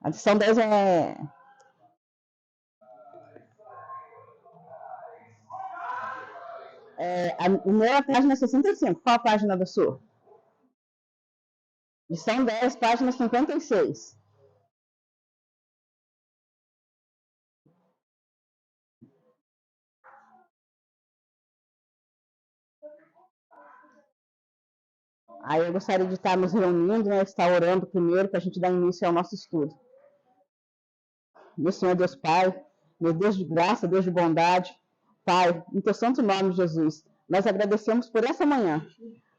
A lição 10 é... o meu é a página 65. Qual a página da sua? Lição 10, página 56. Aí eu gostaria de estar nos reunindo, né, estar orando primeiro para a gente dar início ao nosso estudo. Meu Senhor Deus Pai, meu Deus de graça, Deus de bondade, Pai, em teu santo nome, Jesus, nós agradecemos por essa manhã,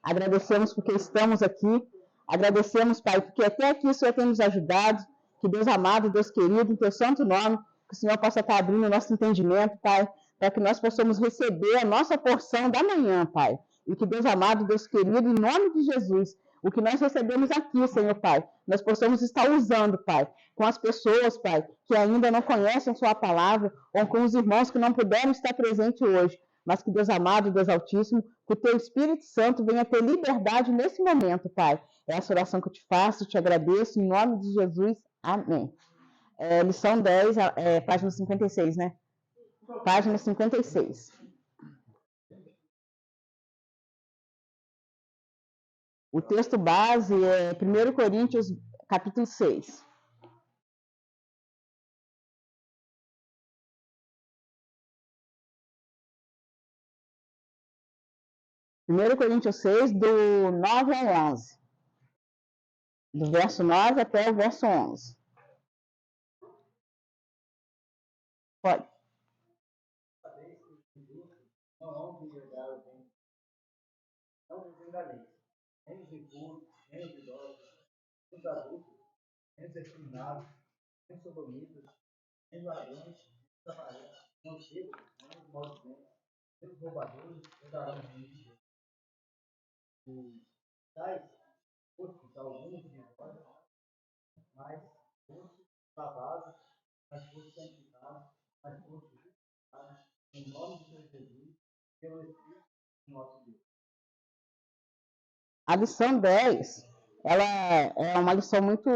agradecemos porque estamos aqui, agradecemos, Pai, porque até aqui o Senhor tem nos ajudado, que Deus amado, Deus querido, em teu santo nome, que o Senhor possa estar abrindo o nosso entendimento, Pai, para que nós possamos receber a nossa porção da manhã, Pai, e que Deus amado, Deus querido, em nome de Jesus, o que nós recebemos aqui, Senhor Pai, nós possamos estar usando, Pai, com as pessoas, Pai, que ainda não conhecem Sua palavra, ou com os irmãos que não puderam estar presentes hoje, mas que Deus amado, Deus altíssimo, que o Teu Espírito Santo venha ter liberdade nesse momento, Pai. É essa oração que eu te faço, te agradeço, em nome de Jesus, amém. Lição 10, página 56, né? Página 56. O texto base é 1 Coríntios, capítulo 6. Primeiro Coríntios 6, do 9 ao 11. Do verso 9 até o verso 11. Pode. Não desenganeis, nem os impuros, nem os idosos, nem os adultos, nem os efeminados, nem os sodomitas, nem os ladrões, nem os avarentos, nem os bêbados, nem os maldizentos, nem os roubadores, herdarão o reino de Deus. E tais outros alguns de vós, mas fosse lavados, mas fosse santificados, mas fosse justificados, em nome de Jesus, pelo Espírito do nosso Deus. A lição 10, ela é uma lição muito,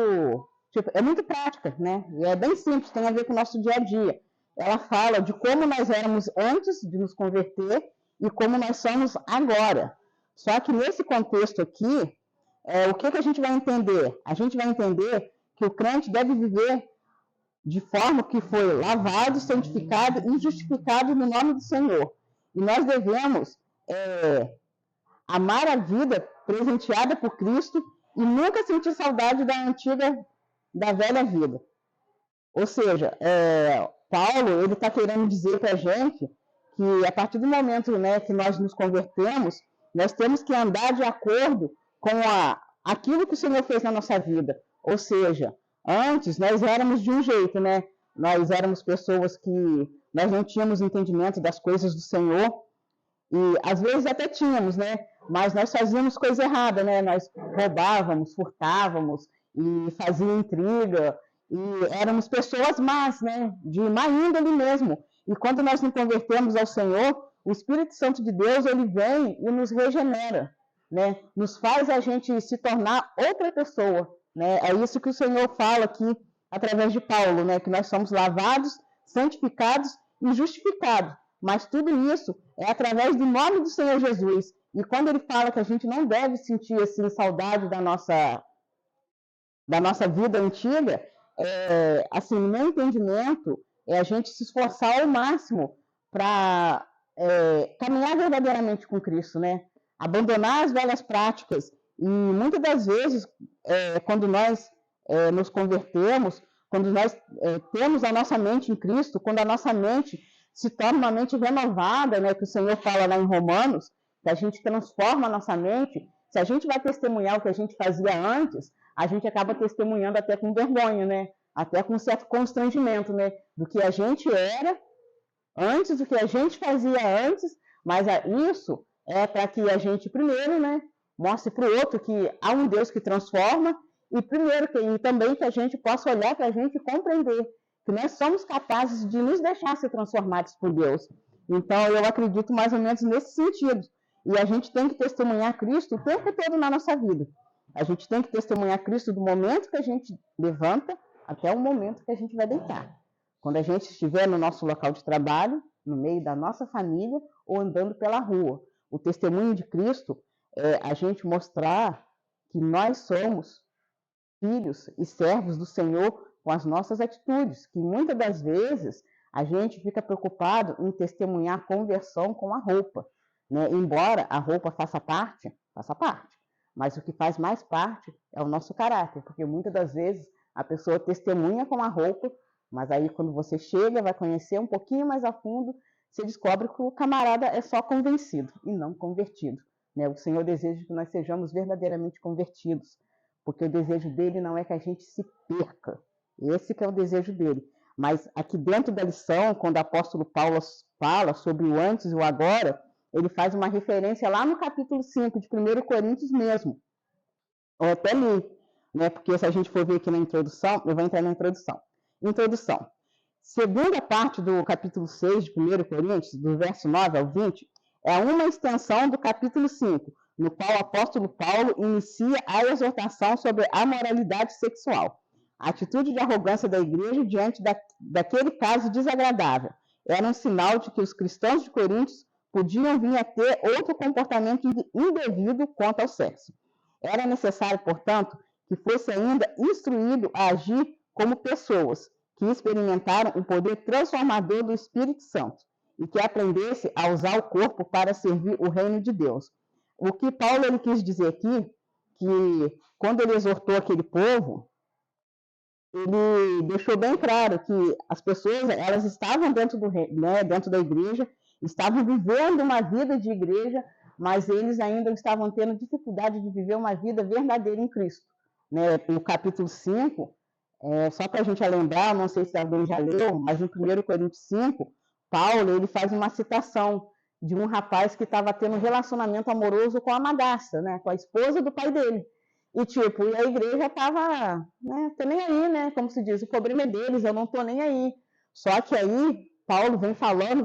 é muito prática, né? E é bem simples, tem a ver com o nosso dia a dia. Ela fala de como nós éramos antes de nos converter e como nós somos agora. Só que nesse contexto aqui, o que a gente vai entender? A gente vai entender que o crente deve viver de forma que foi lavado, santificado e justificado no nome do Senhor. E nós devemos amar a vida presenteada por Cristo e nunca sentir saudade da velha vida. Ou seja, Paulo ele está querendo dizer para a gente que a partir do momento, né, que nós nos convertemos, nós temos que andar de acordo com aquilo que o Senhor fez na nossa vida. Ou seja, antes nós éramos de um jeito, né? Nós éramos pessoas que nós não tínhamos entendimento das coisas do Senhor, e às vezes até tínhamos, né? Mas nós fazíamos coisa errada, né? Nós roubávamos, furtávamos e fazíamos intriga e éramos pessoas más, né? De má índole mesmo. E quando nós nos convertemos ao Senhor, o Espírito Santo de Deus ele vem e nos regenera, né? Nos faz a gente se tornar outra pessoa, né? É isso que o Senhor fala aqui através de Paulo, né? Que nós somos lavados, santificados e justificados. Mas tudo isso é através do nome do Senhor Jesus. E quando ele fala que a gente não deve sentir assim, saudade da nossa vida antiga, assim, no meu entendimento, é a gente se esforçar ao máximo para caminhar verdadeiramente com Cristo, né? Abandonar as velhas práticas. E muitas das vezes, quando nós nos convertemos, quando nós temos a nossa mente em Cristo, quando a nossa mente se torna uma mente renovada, né, que o Senhor fala lá em Romanos, que a gente transforma a nossa mente. Se a gente vai testemunhar o que a gente fazia antes, a gente acaba testemunhando até com vergonha, né? Até com um certo constrangimento, né? Do que a gente era antes, do que a gente fazia antes, mas isso é para que a gente primeiro, né, mostre para o outro que há um Deus que transforma e também que a gente possa olhar para a gente e compreender que nós somos capazes de nos deixar ser transformados por Deus. Então, eu acredito mais ou menos nesse sentido. E a gente tem que testemunhar Cristo o tempo todo na nossa vida. A gente tem que testemunhar Cristo do momento que a gente levanta até o momento que a gente vai deitar. Quando a gente estiver no nosso local de trabalho, no meio da nossa família ou andando pela rua. O testemunho de Cristo é a gente mostrar que nós somos filhos e servos do Senhor com as nossas atitudes, que muitas das vezes a gente fica preocupado em testemunhar a conversão com a roupa, né? Embora a roupa faça parte, mas o que faz mais parte é o nosso caráter, porque muitas das vezes a pessoa testemunha com a roupa, mas aí quando você chega, vai conhecer um pouquinho mais a fundo, você descobre que o camarada é só convencido e não convertido, né? O Senhor deseja que nós sejamos verdadeiramente convertidos, porque o desejo dele não é que a gente se perca. Esse que é o desejo dele. Mas aqui dentro da lição, quando o apóstolo Paulo fala sobre o antes e o agora, ele faz uma referência lá no capítulo 5 de 1 Coríntios mesmo. Eu até li, né? Porque se a gente for ver aqui na introdução, eu vou entrar na introdução. Introdução. Segunda parte do capítulo 6 de 1 Coríntios, do verso 9 ao 20, é uma extensão do capítulo 5, no qual o apóstolo Paulo inicia a exortação sobre a moralidade sexual. A atitude de arrogância da igreja diante daquele caso desagradável era um sinal de que os cristãos de Coríntios podiam vir a ter outro comportamento indevido quanto ao sexo. Era necessário, portanto, que fosse ainda instruído a agir como pessoas que experimentaram o poder transformador do Espírito Santo e que aprendesse a usar o corpo para servir o reino de Deus. O que Paulo ele quis dizer aqui, que quando ele exortou aquele povo, ele deixou bem claro que as pessoas elas estavam dentro dentro da igreja, estavam vivendo uma vida de igreja, mas eles ainda estavam tendo dificuldade de viver uma vida verdadeira em Cristo. Né? No capítulo 5, só para a gente lembrar, não sei se alguém já leu, mas no 1 Coríntios 5, Paulo ele faz uma citação de um rapaz que estava tendo um relacionamento amoroso com a madrasta, né? Com a esposa do pai dele. E tipo, e a igreja estava, né, tô nem aí, né? Como se diz, o problema é deles, eu não tô nem aí. Só que aí Paulo vem falando,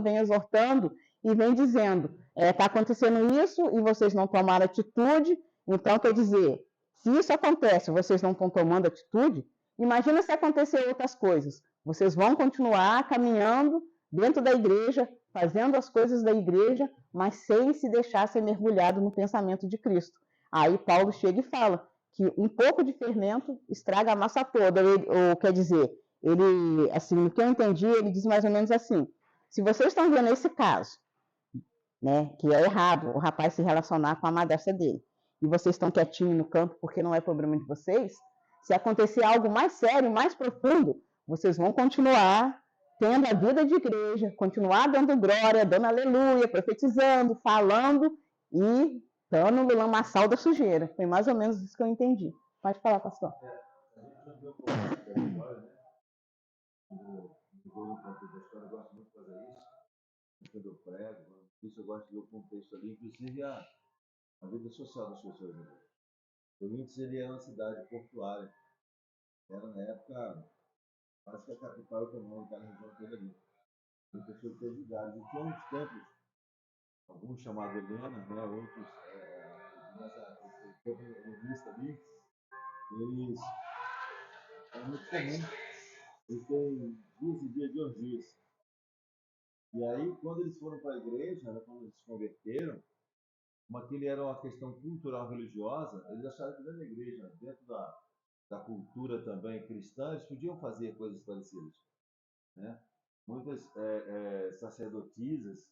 vem exortando e vem dizendo, está acontecendo isso e vocês não tomaram atitude, então quer dizer, se isso acontece, vocês não estão tomando atitude, imagina se acontecer outras coisas. Vocês vão continuar caminhando dentro da igreja, fazendo as coisas da igreja, mas sem se deixar ser mergulhado no pensamento de Cristo. Aí Paulo chega e fala que um pouco de fermento estraga a massa toda, ou quer dizer, ele, assim, no que eu entendi, ele diz mais ou menos assim, se vocês estão vendo esse caso, né, que é errado o rapaz se relacionar com a madrasta dele, e vocês estão quietinhos no canto porque não é problema de vocês, se acontecer algo mais sério, mais profundo, vocês vão continuar tendo a vida de igreja, continuar dando glória, dando aleluia, profetizando, falando e dando no lamaçal da sujeira. Foi mais ou menos isso que eu entendi. Pode falar, pastor. A gente não viu um pouco da história, né? Do contexto da história, eu gosto muito de fazer isso. Quando eu prego, isso eu gosto de ver o contexto ali, inclusive a vida social das pessoas. Né? Corinthians ele era uma cidade portuária. Era na época, quase que a capital econômica da região toda ali. Tem pessoas que teve lugares. E tinha uns templos, alguns chamados Helena, né? Outros, o povo lista ali, eles é muito comum. Eles têm dias e dias de orgias. E aí, quando eles foram para a igreja, né, quando eles se converteram, como aquilo era uma questão cultural religiosa, eles acharam que dentro da igreja, dentro da cultura também cristã, eles podiam fazer coisas parecidas. Né? Muitas sacerdotisas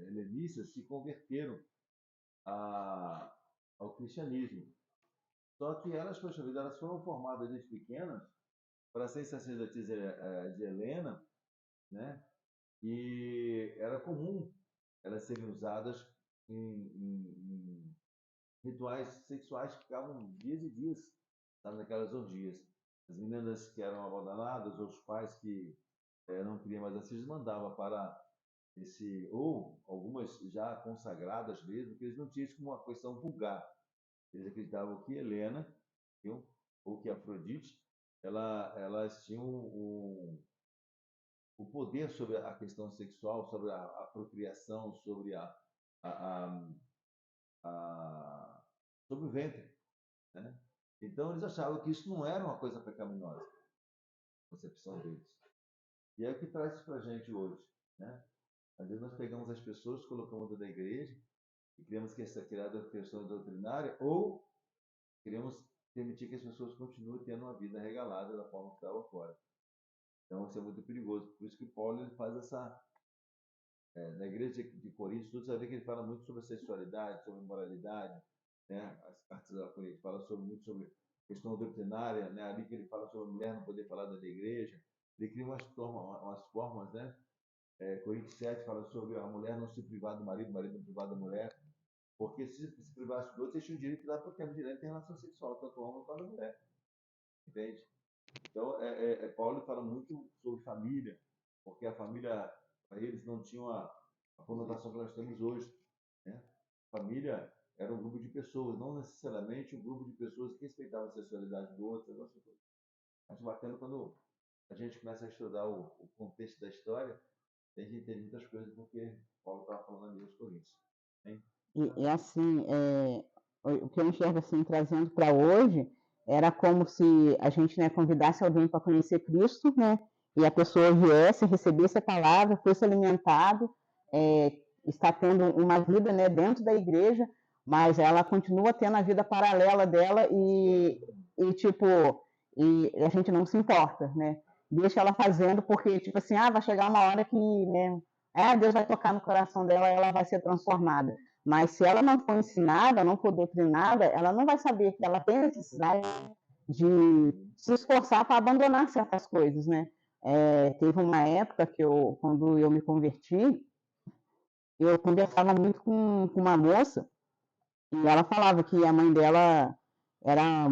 helenistas se converteram ao cristianismo. Só que elas, poxa vida, elas foram formadas desde pequenas para ser sacerdotisas de Helena, né? E era comum elas serem usadas em rituais sexuais que ficavam dias e dias, sabe, naquelas orgias. As meninas que eram abandonadas, ou os pais que não queriam mais assistir, mandavam para ou algumas já consagradas mesmo, que eles não tinham isso como uma questão vulgar. Eles acreditavam que Helena, ou que Afrodite, elas tinham o poder sobre a questão sexual, sobre a procriação, sobre a sobre o ventre, né? Então, eles achavam que isso não era uma coisa pecaminosa, a concepção deles. E é o que traz isso para a gente hoje, né? Às vezes nós pegamos as pessoas, colocamos dentro da igreja e queremos que essa criada questão doutrinária, ou queremos permitir que as pessoas continuem tendo uma vida regalada da forma que estava fora. Então, isso é muito perigoso. Por isso que Paulo ele faz essa... na igreja de Corinto, tudo você vai ver que ele fala muito sobre a sexualidade, sobre a moralidade, né? As cartas da Corinto falam muito sobre questão doutrinária, né? Ali que ele fala sobre a mulher não poder falar da igreja. Ele cria umas formas, né? Coríntios 7 fala sobre a mulher não se privar do marido, o marido não privar da mulher. Porque se privasse do outro, eles tinham o direito de dar porque a mulher tem relação sexual, tanto o homem quanto a mulher. Entende? Então, Paulo fala muito sobre família, porque a família, para eles, não tinha a conotação que nós temos hoje. Né? Família era um grupo de pessoas, não necessariamente um grupo de pessoas que respeitavam a sexualidade do outro. Acho bacana quando a gente começa a estudar o contexto da história, a gente entende muitas coisas porque Paulo estava falando ali aos Coríntios. Hein? E assim, o que eu enxergo assim, trazendo para hoje, era como se a gente, né, convidasse alguém para conhecer Cristo, né, e a pessoa viesse, recebesse a palavra, fosse alimentado, está tendo uma vida, né, dentro da igreja, mas ela continua tendo a vida paralela dela e tipo, e a gente não se importa, né? Deixa ela fazendo porque, tipo assim, vai chegar uma hora que, né, Deus vai tocar no coração dela e ela vai ser transformada. Mas se ela não for ensinada, não for doutrinada, ela não vai saber que ela tem necessidade de se esforçar para abandonar certas coisas, né? Teve uma época que quando eu me converti, eu conversava muito com uma moça e ela falava que a mãe dela era,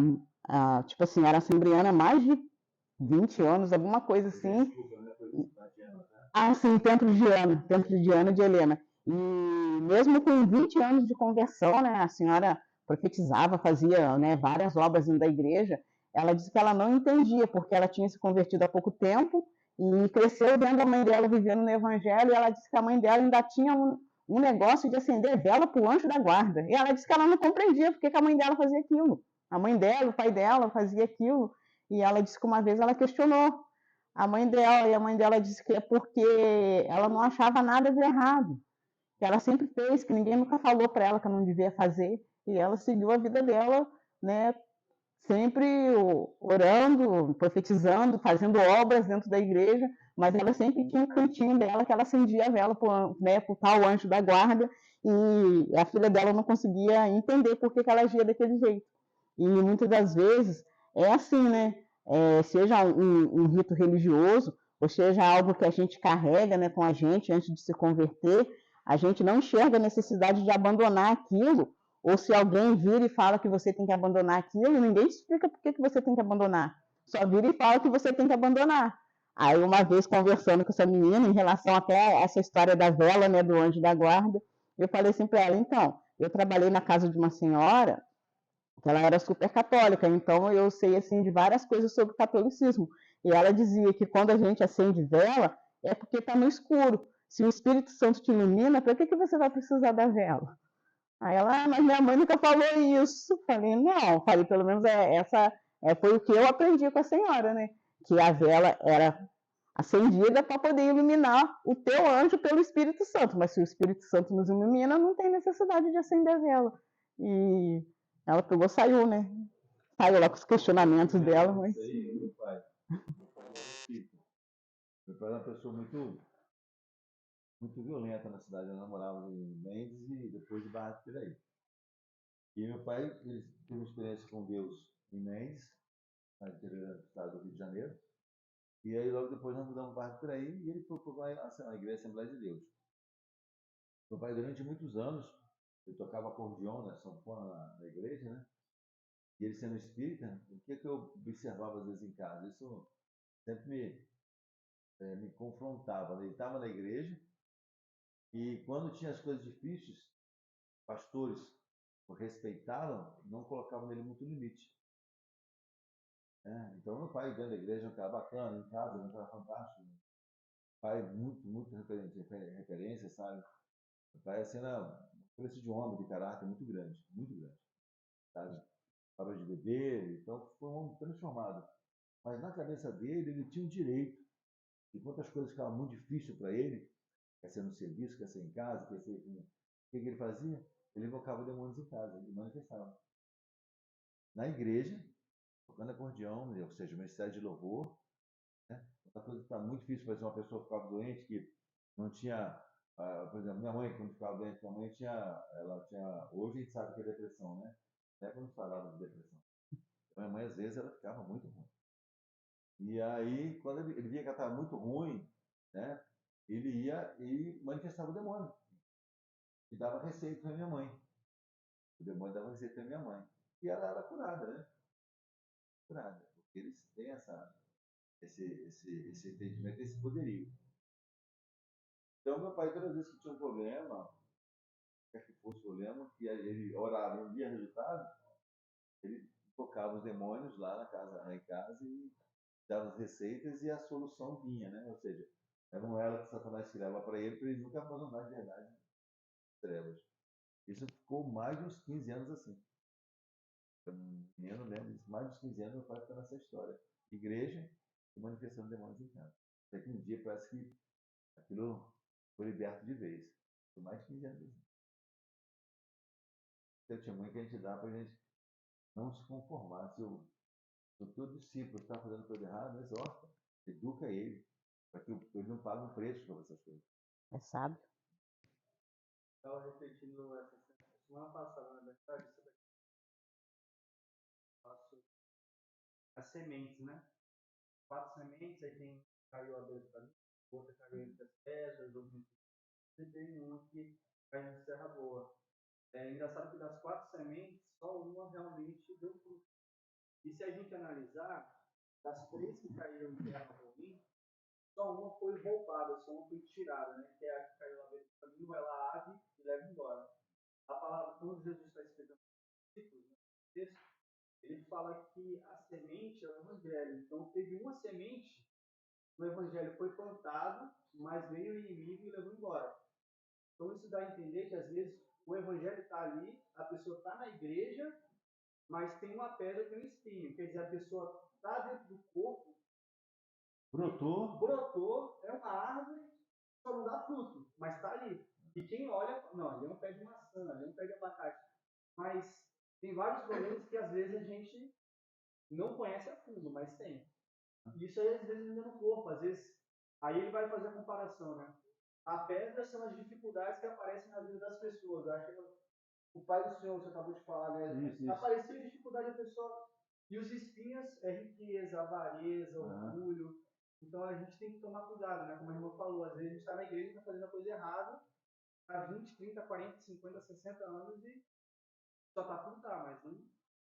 tipo assim, era assembleana há mais de 20 anos, alguma coisa assim. Sim, Templo de Ana de Helena. E mesmo com 20 anos de conversão, né, a senhora profetizava, fazia, né, várias obras dentro da igreja. Ela disse que ela não entendia, porque ela tinha se convertido há pouco tempo e cresceu vendo a mãe dela vivendo no evangelho, e ela disse que a mãe dela ainda tinha um negócio de acender vela para o anjo da guarda. E ela disse que ela não compreendia porque que a mãe dela fazia aquilo. A mãe dela, o pai dela fazia aquilo. E ela disse que uma vez ela questionou a mãe dela, e a mãe dela disse que é porque ela não achava nada de errado, que ela sempre fez, que ninguém nunca falou para ela que ela não devia fazer, e ela seguiu a vida dela, né, sempre orando, profetizando, fazendo obras dentro da igreja, mas ela sempre tinha um cantinho dela que ela acendia a vela pro tal anjo da guarda, e a filha dela não conseguia entender por que ela agia daquele jeito. E muitas das vezes é assim, né? Seja um rito religioso, ou seja algo que a gente carrega, né, com a gente antes de se converter, a gente não enxerga a necessidade de abandonar aquilo, ou se alguém vira e fala que você tem que abandonar aquilo, ninguém te explica por que você tem que abandonar. Só vira e fala que você tem que abandonar. Aí, uma vez conversando com essa menina, em relação até a essa história da vela, né, do anjo da guarda, eu falei assim para ela, então, eu trabalhei na casa de uma senhora que ela era super católica, então eu sei assim de várias coisas sobre o catolicismo. E ela dizia que quando a gente acende vela é porque está no escuro. Se o Espírito Santo te ilumina, para que você vai precisar da vela? Aí ela, mas minha mãe nunca falou isso. Falei, não, falei, pelo menos foi o que eu aprendi com a senhora, né? Que a vela era acendida para poder iluminar o teu anjo pelo Espírito Santo. Mas se o Espírito Santo nos ilumina, não tem necessidade de acender a vela. E ela pegou, saiu, né? Saiu lá com os questionamentos dela, mas... Isso aí, meu pai. Meu pai era uma pessoa muito violenta na cidade. Eu namorava em Mendes e depois de Barra do Piraí. E meu pai, ele teve uma experiência com Deus em Mendes, no estado do Rio de Janeiro. E aí logo depois nós mudamos para Barra do Piraí e ele foi para a Igreja Assembleia de Deus. Meu pai, durante muitos anos, ele tocava acordeon, né, sanfona na igreja, né? E ele sendo espírita, o que eu observava às vezes em casa? Isso sempre me confrontava, né? Ele estava na igreja e quando tinha as coisas difíceis, pastores o respeitaram, não colocavam nele muito limite. Né? Então, meu pai dentro da igreja é um cara bacana, em casa é um cara fantástico. Né? Pai muito referência, sabe? Meu pai assim, uma diferença de homem, de caráter muito grande, sabe? parou de beber, então foi um homem transformado. Mas na cabeça dele, ele tinha o direito, enquanto as coisas ficavam muito difíceis para ele, quer ser no serviço, quer ser em casa, quer ser... O que ele fazia? Ele invocava demônios em casa, ele manifestava. Na igreja, tocando acordeão, ou seja, ministério de louvor, né? Uma coisa que está muito difícil, por exemplo, uma pessoa ficava doente que não tinha, por exemplo, minha mãe, quando ficava doente, minha mãe ela tinha, hoje a gente sabe que é depressão, né? Até quando falava de depressão. Minha mãe, às vezes, ela ficava muito ruim. E aí, quando ele via que ela estava muito ruim, né? Ele ia e manifestava o demônio. E dava receita para minha mãe. O demônio dava receita para minha mãe. E ela era curada, né? Curada. Porque eles têm esse entendimento, esse poderio. Então, meu pai, todas as vezes que tinha um problema, quer que fosse problema, que ele orava e não via resultado, ele tocava os demônios lá em casa e dava as receitas e a solução vinha, né? Ou seja, eram elas que Satanás tirava para ele nunca abandonar de verdade as trevas. Isso ficou mais de uns 15 anos assim. Eu não lembro disso, mais de uns 15 anos meu pai ficou nessa história. Igreja e manifestando demônios em casa. Até que um dia parece que aquilo foi liberto de vez. Por mais de 15 anos assim. Então, tinha muito que a gente dá para a gente não se conformar. Se o teu discípulo está fazendo coisa errada, exorta, educa ele, para que ele não pague um preço por essas coisas. É sábio. Estava refletindo essa semana passada, na verdade, sobre as sementes, né? 4 sementes, aí tem caiu a beira do caminho, outra caiu entre as pedras, outra e tem uma que caiu em terra boa. É engraçado que das 4 sementes, só uma realmente deu fruto. E se a gente analisar, das 3 que caíram em terra ruim, só uma foi roubada, só uma foi tirada, né? Que é a que caiu lá dentro do caminho, vai lá, abre e leva embora. A palavra, quando Jesus está explicando os discípulos, né, texto, ele fala que a semente é o evangelho. Então, teve uma semente, o evangelho foi plantado, mas veio o inimigo e levou embora. Então, isso dá a entender que, às vezes, o evangelho está ali, a pessoa está na igreja, mas tem uma pedra, tem um espinho. Quer dizer, a pessoa está dentro do corpo, brotou, é uma árvore, só não dá fruto, mas está ali. E quem olha, não, ali é um pé de maçã, ali é um pé de abacate. Mas tem vários problemas que às vezes a gente não conhece a fundo, mas tem. E isso aí às vezes ainda no corpo, às vezes. Aí ele vai fazer a comparação, né? A pedra são as dificuldades que aparecem na vida das pessoas. Eu acho que o pai do Senhor, você acabou de falar, né? Isso. Apareceu a dificuldade da pessoa. E os espinhos é riqueza, avareza, orgulho. Então a gente tem que tomar cuidado, né? Como a irmã falou, às vezes a gente está na igreja e está fazendo a coisa errada há 20, 30, 40, 50, 60 anos e só está por estar, mas não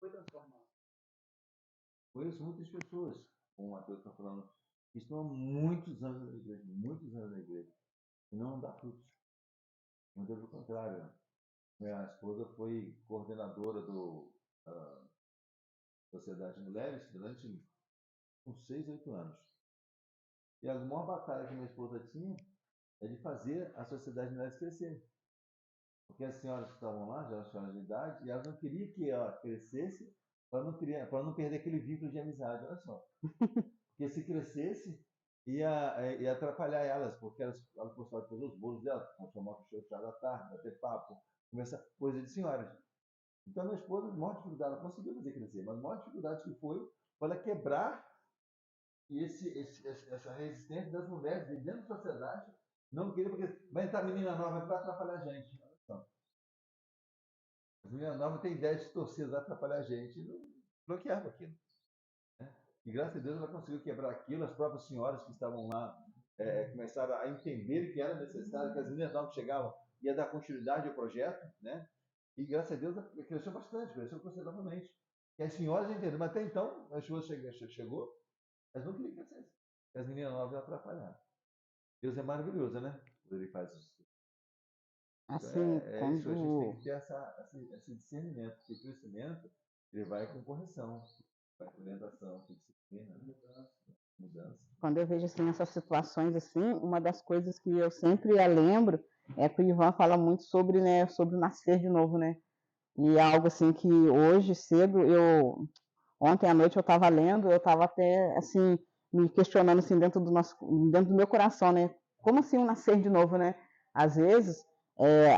foi transformado. Conheço muitas pessoas, como o Matheus está falando, que estão há muitos anos na igreja, e não dá frutos. Muito pelo contrário. Minha esposa foi coordenadora da Sociedade de Mulheres durante uns 6, 8 anos. E a maior batalha que minha esposa tinha é de fazer a Sociedade de Mulheres crescer. Porque as senhoras que estavam lá, já eram senhoras de idade, e elas não queriam que ela crescesse para não perder aquele vínculo de amizade, olha só. Porque se crescesse, ia atrapalhar elas, porque elas gostavam de fazer os bolos dela, transformar o chá da tarde, bater papo, começar coisa de senhoras. Então, minha esposa, a maior dificuldade, ela conseguiu fazer crescer, mas a maior dificuldade que foi ela quebrar essa resistência das mulheres de dentro da sociedade, não queria, porque vai entrar menina nova que vai atrapalhar a gente. Olha só. As meninas novas têm ideia de torcer, vai atrapalhar a gente, e não bloqueava aquilo. Né? E graças a Deus ela conseguiu quebrar aquilo, as próprias senhoras que estavam lá começaram a entender que era necessário, que as meninas novas que chegavam ia dar continuidade ao projeto, né? E graças a Deus cresceu bastante, cresceu consideravelmente. E as senhoras já entenderam, mas até então a chuva chegou, mas não queria que crescesse. As meninas novas atrapalharam. Deus é maravilhoso, né? Quando ele faz isso. Assim, Isso, a gente tem que ter esse discernimento, porque o crescimento ele vai com correção, vai com orientação, com disciplina, mudança. Quando eu vejo assim essas situações assim, uma das coisas que eu sempre lembro é que o Ivan fala muito sobre, né, sobre o nascer de novo, né? E é algo assim que hoje, cedo, ontem à noite eu estava lendo, eu estava até, assim, me questionando, assim, dentro do meu coração, né? Como assim um nascer de novo, né? Às vezes,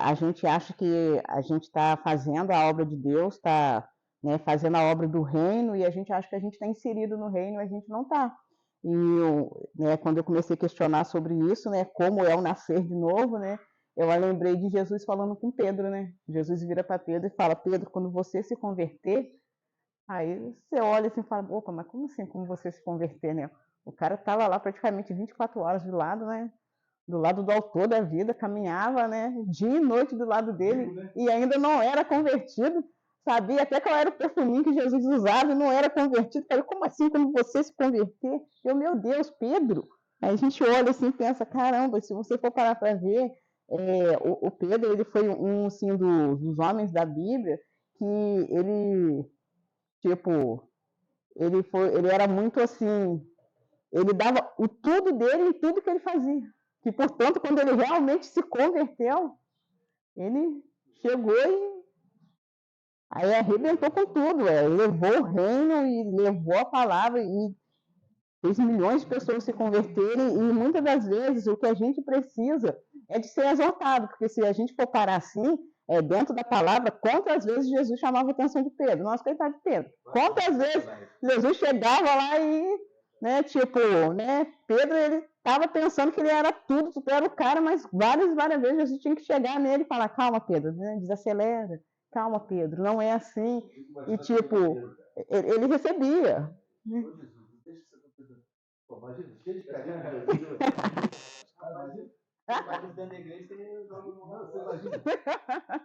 a gente acha que a gente está fazendo a obra de Deus, está, né, fazendo a obra do reino, e a gente acha que a gente está inserido no reino, e a gente não está. E né, quando eu comecei a questionar sobre isso, né, como é o nascer de novo, né, eu lembrei de Jesus falando com Pedro, né? Jesus vira para Pedro e fala: Pedro, quando você se converter, aí você olha assim e fala: opa, mas como assim, como você se converter, né? O cara estava lá praticamente 24 horas do lado, né? Do lado do autor da vida, caminhava, né? Dia e noite do lado dele e ainda não era convertido. Sabia até qual era o perfuminho que Jesus usava e não era convertido. Falei: como assim, como você se converter? Eu, meu Deus, Pedro. Aí a gente olha assim e pensa: caramba, se você for parar para ver, o Pedro, ele foi um assim, dos homens da Bíblia que ele, tipo, ele era muito assim, ele dava o tudo dele em tudo que ele fazia. E, portanto, quando ele realmente se converteu, ele chegou e aí arrebentou com tudo. Levou o reino e levou a palavra e fez milhões de pessoas se converterem. E muitas das vezes o que a gente precisa é de ser exaltado, porque se a gente for parar assim, dentro da palavra, quantas vezes Jesus chamava a atenção de Pedro? Nossa, coitado de Pedro. Quantas vezes Jesus chegava lá e, né, tipo, né, Pedro, ele estava pensando que ele era tudo, era o cara, mas várias vezes Jesus tinha que chegar nele e falar: calma, Pedro, né, desacelera, calma, Pedro, não é assim. E, tipo, ele recebia. Né? Pô, imagina, cheio de carinho de Jesus. Mas dentro da igreja você joga no Não, você imagina.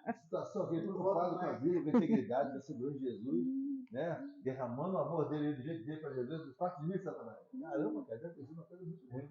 A situação que ele todo quadro com a vida, com a integridade, da segurança de Jesus, né? Derramando o amor dele do jeito dele para Jesus, parte de mim, Satanás. Caramba, cara, deve ter sido uma coisa muito ruim.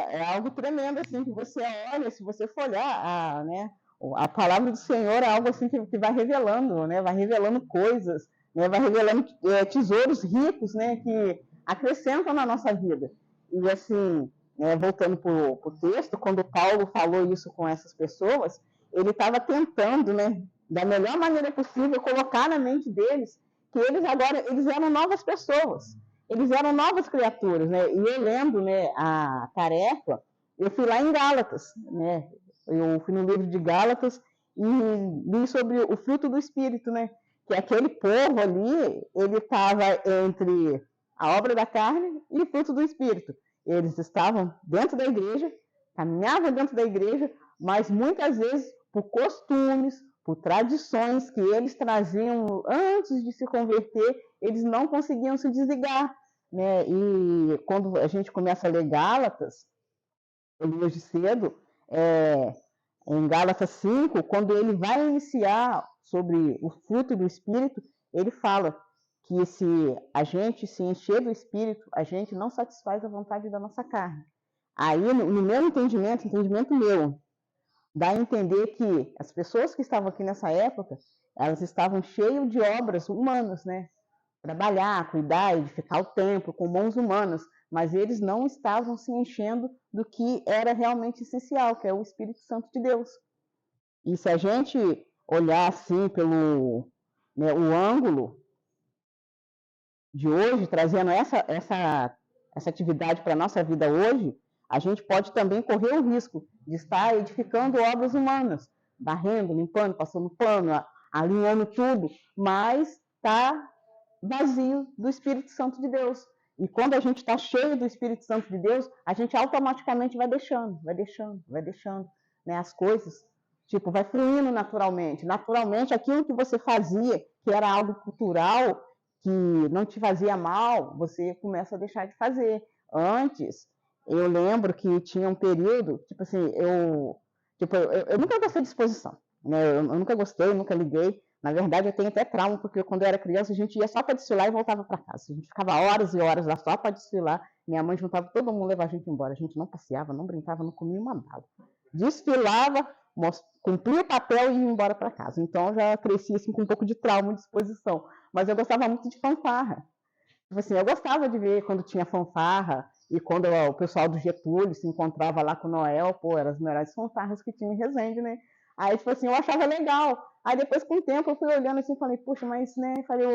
É algo tremendo, assim, que você olha, se você for olhar, né, a palavra do Senhor é algo assim que vai revelando, né, vai revelando coisas, né, vai revelando tesouros ricos, né, que acrescentam na nossa vida. E assim, né, voltando para o texto, quando Paulo falou isso com essas pessoas, ele estava tentando, né, da melhor maneira possível, colocar na mente deles que eles eram novas pessoas. Eles eram novas criaturas, né? E eu lembro, né, a tarefa, eu fui lá em Gálatas, né? Eu fui no livro de Gálatas e li sobre o fruto do Espírito, né? Que aquele povo ali, ele estava entre a obra da carne e o fruto do Espírito. Eles estavam dentro da igreja, caminhavam dentro da igreja, mas muitas vezes por costumes, por tradições que eles traziam antes de se converter, eles não conseguiam se desligar, né? E quando a gente começa a ler Gálatas, eu li hoje cedo, em Gálatas 5, quando ele vai iniciar sobre o fruto do Espírito, ele fala que se a gente se encher do Espírito, a gente não satisfaz a vontade da nossa carne. Aí, no meu entendimento meu, dá a entender que as pessoas que estavam aqui nessa época, elas estavam cheias de obras humanas, né? Trabalhar, cuidar, edificar o templo com mãos humanas, mas eles não estavam se enchendo do que era realmente essencial, que é o Espírito Santo de Deus. E se a gente olhar assim pelo, né, o ângulo de hoje, trazendo essa atividade para a nossa vida hoje, a gente pode também correr o risco de estar edificando obras humanas, varrendo, limpando, passando pano, alinhando tudo, mas está vazio do Espírito Santo de Deus. E quando a gente está cheio do Espírito Santo de Deus, a gente automaticamente vai deixando, né, as coisas. Tipo, vai fluindo naturalmente. Naturalmente, aquilo que você fazia, que era algo cultural, que não te fazia mal, você começa a deixar de fazer. Antes, eu lembro que tinha um período, tipo assim, eu nunca gostei de exposição, né? Eu nunca gostei, nunca liguei. Na verdade, eu tenho até trauma, porque quando eu era criança, a gente ia só para desfilar e voltava para casa. A gente ficava horas e horas lá só para desfilar. Minha mãe juntava todo mundo, levava a gente embora. A gente não passeava, não brincava, não comia uma bala. Desfilava, cumpria o papel e ia embora para casa. Então, eu já cresci assim, com um pouco de trauma de exposição. Mas eu gostava muito de fanfarra. Tipo assim, eu gostava de ver quando tinha fanfarra e quando o pessoal do Getúlio se encontrava lá com o Noel, pô, eram as melhores fanfarras que tinha em Resende, né? Aí, tipo assim, eu achava legal. Aí depois, com o tempo, eu fui olhando assim e falei, puxa, mas, né, falei,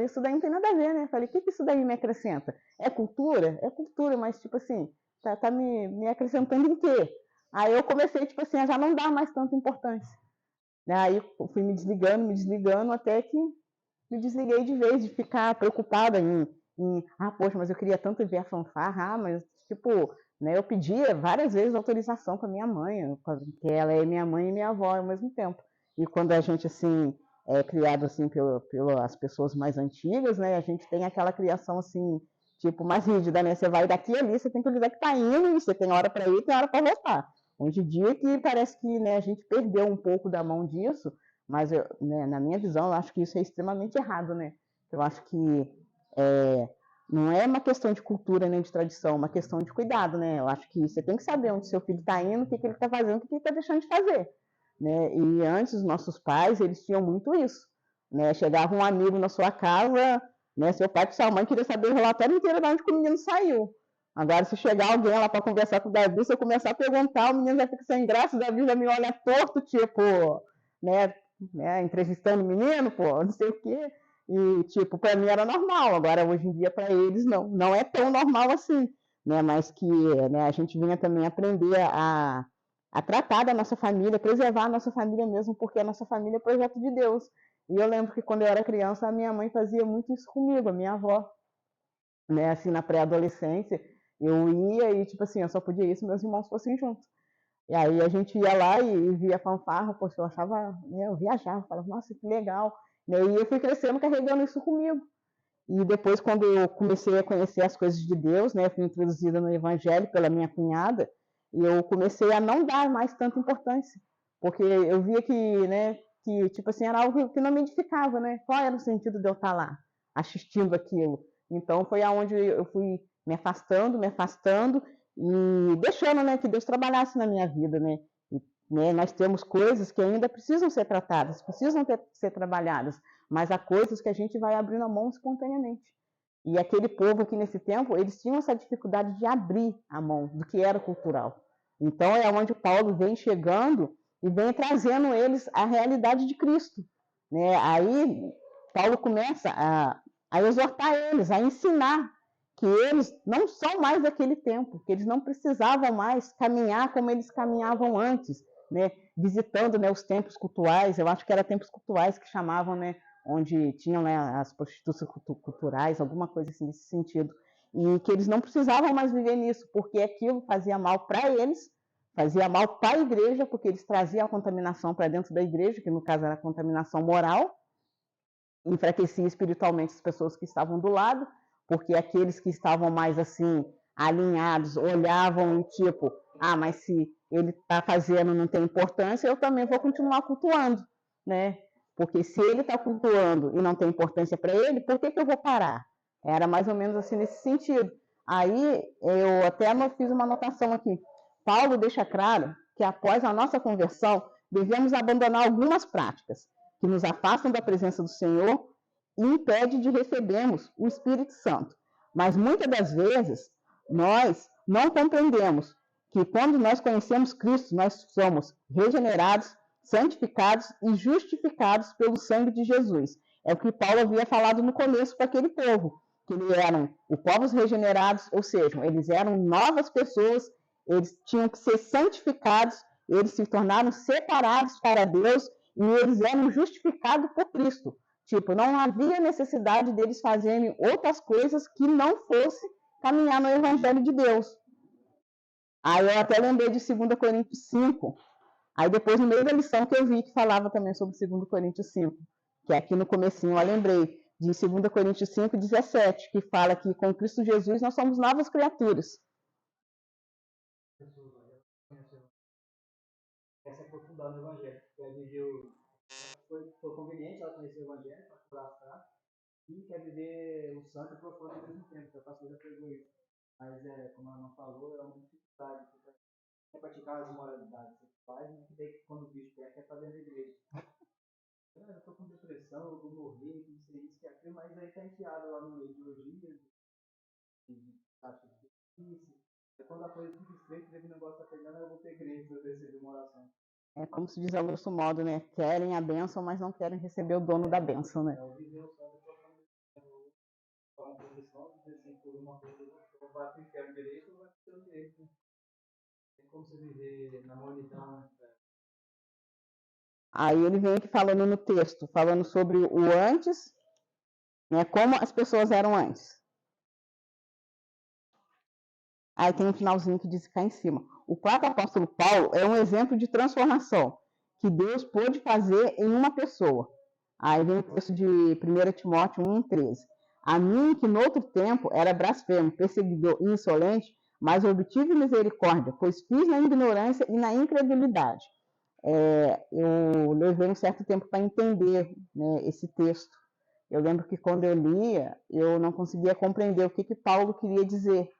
isso daí não tem nada a ver, né? Falei, o que que isso daí me acrescenta? É cultura? É cultura, mas, tipo assim, tá me acrescentando em quê? Aí eu comecei, tipo assim, a já não dar mais tanta importância. Aí eu fui me desligando, até que me desliguei de vez de ficar preocupada poxa, mas eu queria tanto ver a fanfarra, mas, tipo, né, eu pedia várias vezes autorização com a minha mãe, porque ela é minha mãe e minha avó ao mesmo tempo. E quando a gente, assim, é criado, assim, pelas pessoas mais antigas, né, a gente tem aquela criação, assim, tipo, mais rígida, né, você vai daqui ali, você tem que dizer que tá indo, você tem hora para ir, tem hora para voltar. Hoje em dia que parece que, né, a gente perdeu um pouco da mão disso, mas eu, né, na minha visão, eu acho que isso é extremamente errado, né? Eu acho que é, não é uma questão de cultura nem de tradição, é uma questão de cuidado, né? Eu acho que você tem que saber onde seu filho está indo, o que, que ele está fazendo, o que, que ele está deixando de fazer, né? E antes, os nossos pais, eles tinham muito isso, né? Chegava um amigo na sua casa, né? Seu pai e sua mãe queria saber o relatório inteiro de onde que o menino saiu. Agora, se chegar alguém lá para conversar com o Davi, se eu começar a perguntar, o menino já fica sem graça, o Davi já me olha torto, tipo, né, entrevistando o menino, pô, não sei o quê. E, tipo, para mim era normal. Agora, hoje em dia, para eles, não é tão normal assim, né? Mas que, né, a gente vinha também aprender a tratar da nossa família, preservar a nossa família mesmo, porque a nossa família é projeto de Deus. E eu lembro que quando eu era criança, a minha mãe fazia muito isso comigo, a minha avó, né? Assim, na pré-adolescência, eu ia e, tipo assim, eu só podia ir se meus irmãos fossem juntos. E aí a gente ia lá e via fanfarra, poxa, eu achava, né, eu viajava, falava, nossa, que legal. E aí eu fui crescendo carregando isso comigo. E depois, quando eu comecei a conhecer as coisas de Deus, né, fui introduzida no Evangelho pela minha cunhada, e eu comecei a não dar mais tanta importância, porque eu via que, né, que tipo assim, era algo que não me edificava, né? Qual era o sentido de eu estar lá, assistindo aquilo? Então foi aonde eu fui me afastando e deixando, né, que Deus trabalhasse na minha vida, né? E, né, nós temos coisas que ainda precisam ser tratadas, ser trabalhadas, mas há coisas que a gente vai abrindo a mão espontaneamente. E aquele povo aqui nesse tempo, eles tinham essa dificuldade de abrir a mão do que era cultural. Então é onde Paulo vem chegando e vem trazendo eles a realidade de Cristo, né? Aí Paulo começa a exortar eles, a ensinar que eles não são mais daquele tempo, que eles não precisavam mais caminhar como eles caminhavam antes, né? Visitando, né, os templos cultuais, eu acho que era templos cultuais que chamavam, né, onde tinham, né, as prostitutas culturais, alguma coisa assim nesse sentido, e que eles não precisavam mais viver nisso, porque aquilo fazia mal para eles, fazia mal para a igreja, porque eles traziam a contaminação para dentro da igreja, que no caso era a contaminação moral, enfraquecia espiritualmente as pessoas que estavam do lado, porque aqueles que estavam mais assim alinhados olhavam e tipo, mas se ele está fazendo não tem importância, eu também vou continuar cultuando, né? Porque se ele está cultuando e não tem importância para ele, por que, que eu vou parar? Era mais ou menos assim nesse sentido. Aí eu até fiz uma anotação aqui. Paulo deixa claro que após a nossa conversão, devemos abandonar algumas práticas que nos afastam da presença do Senhor e impede de recebermos o Espírito Santo. Mas muitas das vezes nós não compreendemos que quando nós conhecemos Cristo, nós somos regenerados, santificados e justificados pelo sangue de Jesus. É o que Paulo havia falado no começo para aquele povo, que eles eram os povos regenerados, ou seja, eles eram novas pessoas, eles tinham que ser santificados, eles se tornaram separados para Deus e eles eram justificados por Cristo. Tipo, não havia necessidade deles fazerem outras coisas que não fosse caminhar no Evangelho de Deus. Aí eu até lembrei de 2 Coríntios 5. Aí depois, no meio da lição que eu vi que falava também sobre 2 Coríntios 5, que é aqui no comecinho eu lembrei, de 2 Coríntios 5, 17, que fala que com Cristo Jesus nós somos novas criaturas. Quer se aprofundar no Evangelho, quer viver foi conveniente ela conhecer o Evangelho para curar e quer viver o santo e o profundo ao mesmo tempo. A pastora pegou isso. Mas, como ela não falou, é uma dificuldade. Quer praticar as moralidades sexuais, mas que daí quando o bicho quer estar dentro da igreja. Eu estou com depressão, eu vou morrer, não sei isso, que aquilo, mas aí está enfiado lá no meio de ideologia, de taxa de justiça. Quando a coisa fica estreita, o negócio está pegando, eu vou ter igreja para receber uma oração. É como se diz a grosso modo, né? Querem a bênção, mas não querem receber o dono da bênção, né? Eu vivi o sonho de uma condição, de assim, por uma coisa, ou vai para o inferno direito ou vai para o céu direito. Né? Tem como você viver na mornidão, né? Aí ele vem aqui falando no texto, falando sobre o antes, né? Como as pessoas eram antes. Aí tem um finalzinho que diz cá em cima. O próprio apóstolo Paulo é um exemplo de transformação que Deus pôde fazer em uma pessoa. Aí vem o texto de 1 Timóteo 1,13. A mim, que noutro tempo era blasfemo, perseguidor e insolente, mas obtive misericórdia, pois fiz na ignorância e na incredulidade. Eu levei um certo tempo para entender, né, esse texto. Eu lembro que quando eu lia, eu não conseguia compreender o que Paulo queria dizer.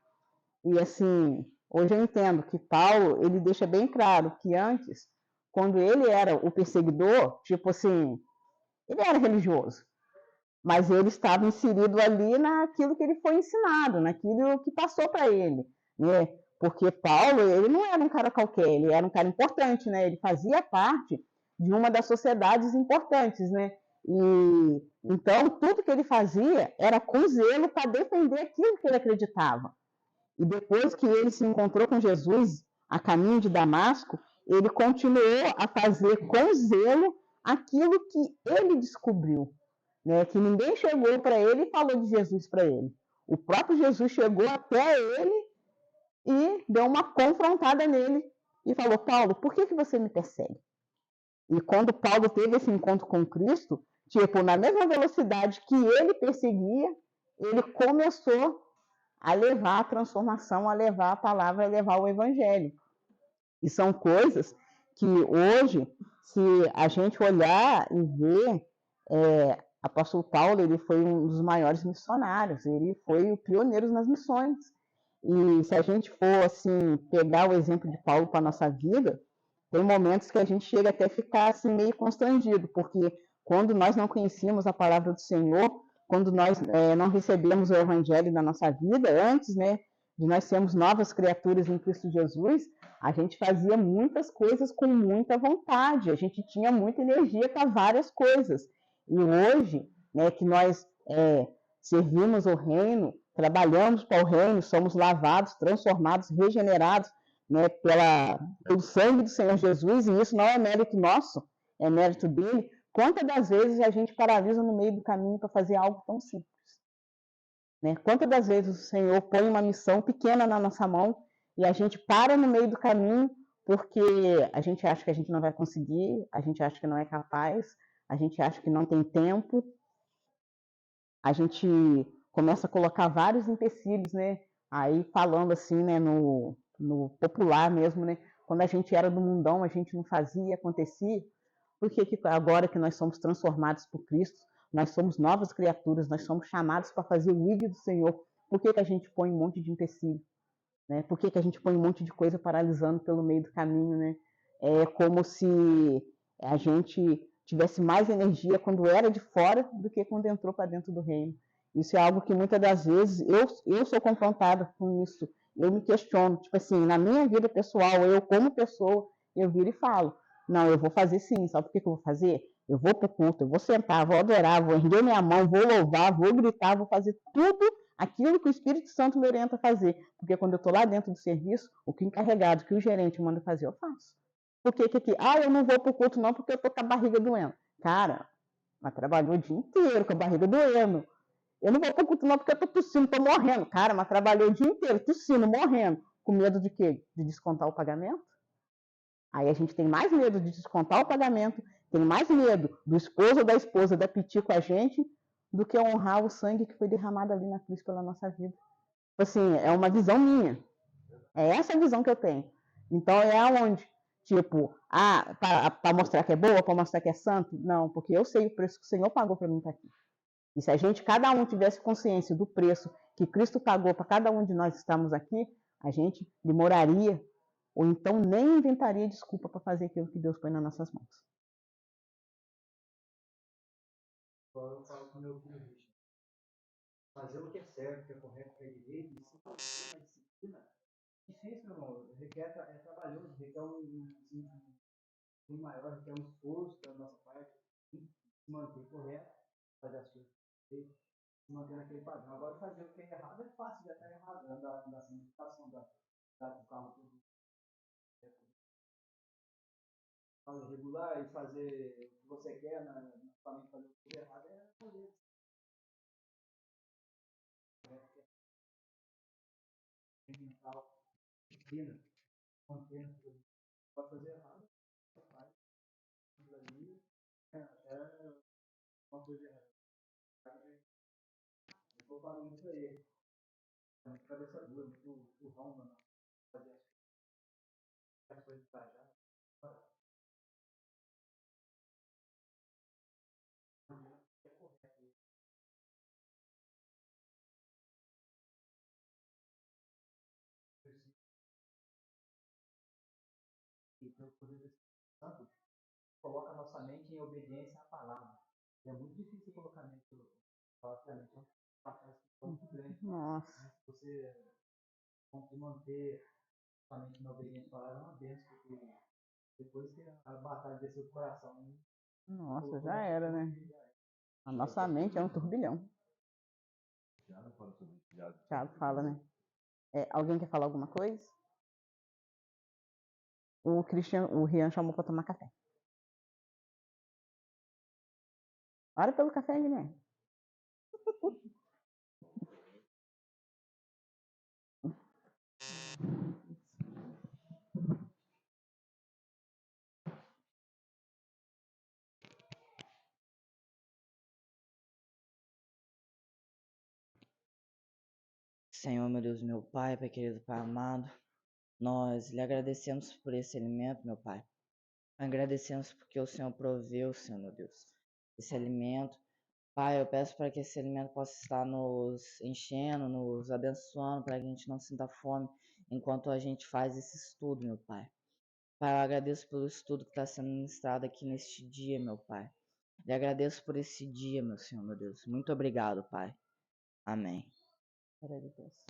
E assim, hoje eu entendo que Paulo, ele deixa bem claro que antes, quando ele era o perseguidor, tipo assim, ele era religioso, mas ele estava inserido ali naquilo que ele foi ensinado, naquilo que passou para ele, né? Porque Paulo, ele não era um cara qualquer, ele era um cara importante, né? Ele fazia parte de uma das sociedades importantes, né? E então tudo que ele fazia era com zelo para defender aquilo que ele acreditava. E depois que ele se encontrou com Jesus a caminho de Damasco, ele continuou a fazer com zelo aquilo que ele descobriu, né? Que ninguém chegou para ele e falou de Jesus para ele. O próprio Jesus chegou até ele e deu uma confrontada nele e falou: Paulo, por que você me persegue? E quando Paulo teve esse encontro com Cristo, tipo, na mesma velocidade que ele perseguia, ele começou a levar a transformação, a levar a palavra, a levar o evangelho. E são coisas que hoje, se a gente olhar e ver, apóstolo Paulo, ele foi um dos maiores missionários, ele foi o pioneiro nas missões. E se a gente for assim pegar o exemplo de Paulo para a nossa vida, tem momentos que a gente chega até a ficar assim meio constrangido, porque quando nós não conhecíamos a palavra do Senhor, quando nós não recebemos o evangelho na nossa vida, antes, né, de nós sermos novas criaturas em Cristo Jesus, a gente fazia muitas coisas com muita vontade, a gente tinha muita energia para várias coisas. E hoje, né, que nós servimos o reino, trabalhamos para o reino, somos lavados, transformados, regenerados, né, pelo sangue do Senhor Jesus, e isso não é mérito nosso, é mérito dele. Quantas das vezes a gente paralisa no meio do caminho para fazer algo tão simples? Né? Quantas das vezes o Senhor põe uma missão pequena na nossa mão e a gente para no meio do caminho porque a gente acha que a gente não vai conseguir, a gente acha que não é capaz, a gente acha que não tem tempo, a gente começa a colocar vários empecilhos, né? Aí falando assim, né, no popular mesmo, né? Quando a gente era do mundão, a gente não fazia, acontecia. Por que agora que nós somos transformados por Cristo, nós somos novas criaturas, nós somos chamados para fazer o ídolo do Senhor, por que a gente põe um monte de empecilho? Né? Por que a gente põe um monte de coisa paralisando pelo meio do caminho, né? É como se a gente tivesse mais energia quando era de fora do que quando entrou para dentro do reino. Isso é algo que muitas das vezes eu sou confrontada com isso. Eu me questiono, tipo assim, na minha vida pessoal, eu como pessoa, eu viro e falo, não, eu vou fazer sim, sabe por que eu vou fazer? Eu vou para o culto, eu vou sentar, vou adorar, vou erguer minha mão, vou louvar, vou gritar, vou fazer tudo aquilo que o Espírito Santo me orienta a fazer. Porque quando eu estou lá dentro do serviço, o que o encarregado, que o gerente manda fazer, eu faço. Por que aqui? Eu não vou para o culto não porque eu estou com a barriga doendo. Cara, mas trabalhou o dia inteiro com a barriga doendo. Eu não vou para o culto não porque eu estou tossindo, estou morrendo. Cara, mas trabalhou o dia inteiro tossindo, morrendo. Com medo de quê? De descontar o pagamento? Aí a gente tem mais medo de descontar o pagamento, tem mais medo do esposo ou da esposa dar piti com a gente do que honrar o sangue que foi derramado ali na cruz pela nossa vida. Assim, é uma visão minha. É essa a visão que eu tenho. Então é aonde? Tipo, para mostrar que é boa, para mostrar que é santo? Não, porque eu sei o preço que o Senhor pagou para mim estar aqui. E se a gente, cada um tivesse consciência do preço que Cristo pagou para cada um de nós estarmos aqui, a gente demoraria, ou então nem inventaria desculpa para fazer aquilo que Deus põe nas nossas mãos. Eu falo com o meu filho, fazer o que é certo, o que é correto, o que é direito, isso é uma disciplina difícil, meu irmão. Requer, é trabalhoso, requer maior, requer um esforço da nossa parte, se manter correto, fazer as coisas direito, se manter naquele padrão. Agora, fazer o que é errado é fácil, já está errado, andar na sinalização do carro tudo regular e fazer o que você quer, somente fazer o que é errado, é fazer mental, disciplina, mantendo, pode fazer errado, faz aquilo ali, até uma coisa errada. Eu estou falando muito aí, é muito cabeça dura, muito burrão, mano, fazer as coisas pra já. É correto. E pelo poder do Espírito Santo, coloca a nossa mente em obediência à palavra. É muito difícil colocar a mente, colocar a mente muito grande. Nossa, Se você manter a mente na obediência à palavra, é uma benção, porque depois que a batalha desceu do coração, nossa, já era, né? A nossa mente é um turbilhão. Já não fala sobre isso, já. Thiago fala, né? Alguém quer falar alguma coisa? O Rian chamou pra tomar café. Ora pelo café, Guilherme. Senhor, meu Deus, meu Pai, Pai querido, Pai amado, nós lhe agradecemos por esse alimento, meu Pai. Agradecemos porque o Senhor proveu, Senhor, meu Deus, esse alimento. Pai, eu peço para que esse alimento possa estar nos enchendo, nos abençoando, para que a gente não sinta fome enquanto a gente faz esse estudo, meu Pai. Pai, eu agradeço pelo estudo que está sendo ministrado aqui neste dia, meu Pai. E agradeço por esse dia, meu Senhor, meu Deus. Muito obrigado, Pai. Amém. Glória a Deus.